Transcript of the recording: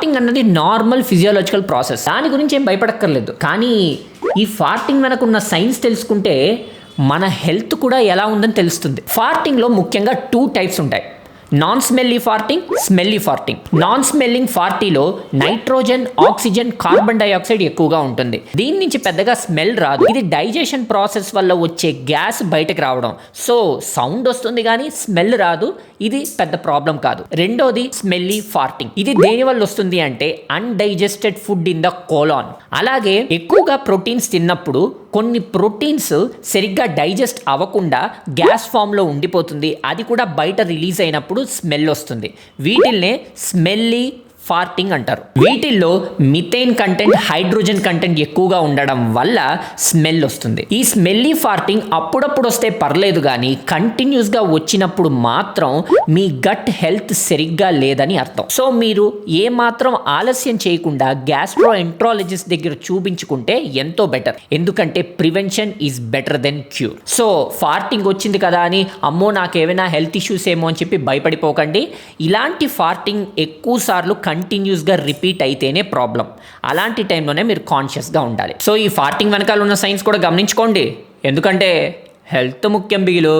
Farthing అన్నది normal physiological process, దాని గురించి ఏం భయపడక్కర్లేదు. కానీ ఈ ఫార్టింగ్ వెనకున్న సైన్స్ తెలుసుకుంటే మన హెల్త్ కూడా ఎలా ఉందని తెలుస్తుంది. ఫార్టింగ్లో ముఖ్యంగా 2 టైప్స్ ఉంటాయి, non smelly farting, smelly farting. Non smelling ఫార్టీలో నైట్రోజన్, ఆక్సిజన్, కార్బన్ డైఆక్సైడ్ ఎక్కువగా ఉంటుంది. దీని నుంచి పెద్దగా స్మెల్ రాదు. ఇది డైజెషన్ ప్రాసెస్ వల్ల వచ్చే గ్యాస్ బయటకు రావడం, సో సౌండ్ వస్తుంది కానీ స్మెల్ రాదు. ఇది పెద్ద ప్రాబ్లం కాదు. రెండోది స్మెల్లీ ఫార్టింగ్. ఇది దేని వల్ల వస్తుంది అంటే undigested food in the colon. అలాగే ఎక్కువగా ప్రోటీన్స్ తిన్నప్పుడు కొన్ని ప్రోటీన్స్ సరిగ్గా డైజెస్ట్ అవ్వకుండా గ్యాస్ ఫామ్లో ఉండిపోతుంది. అది కూడా బయట రిలీజ్ అయినప్పుడు స్మెల్ వస్తుంది. వీటిల్నే స్మెల్లీ ఫార్టింగ్ అంటారు. వీటిల్లో మిథేన్ కంటెంట్, హైడ్రోజన్ కంటెంట్ ఎక్కువగా ఉండడం వల్ల స్మెల్ వస్తుంది. ఈ స్మెల్లీ ఫార్టింగ్ అప్పుడప్పుడు వస్తే పర్లేదు, కానీ కంటిన్యూస్గా వచ్చినప్పుడు మాత్రం మీ గట్ హెల్త్ సరిగ్గా లేదని అర్థం. సో మీరు ఏమాత్రం ఆలస్యం చేయకుండా గ్యాస్ట్రోఎంట్రాలజిస్ట్ దగ్గర చూపించుకుంటే ఎంతో బెటర్. ఎందుకంటే prevention is better than cure. So farting వచ్చింది కదా అని అమ్మో నాకేమైనా హెల్త్ ఇష్యూస్ ఏమో అని చెప్పి భయపడిపోకండి. ఇలాంటి ఫార్టింగ్ ఎక్కువ సార్లు కంటిన్యూస్గా రిపీట్ అయితేనే ప్రాబ్లం. అలాంటి టైంలోనే మీరు కాన్షియస్గా ఉండాలి. సో ఈ ఫార్టింగ్ వెనకాల ఉన్న సైన్స్ కూడా గమనించుకోండి, ఎందుకంటే హెల్త్ ముఖ్యం బిగిలు.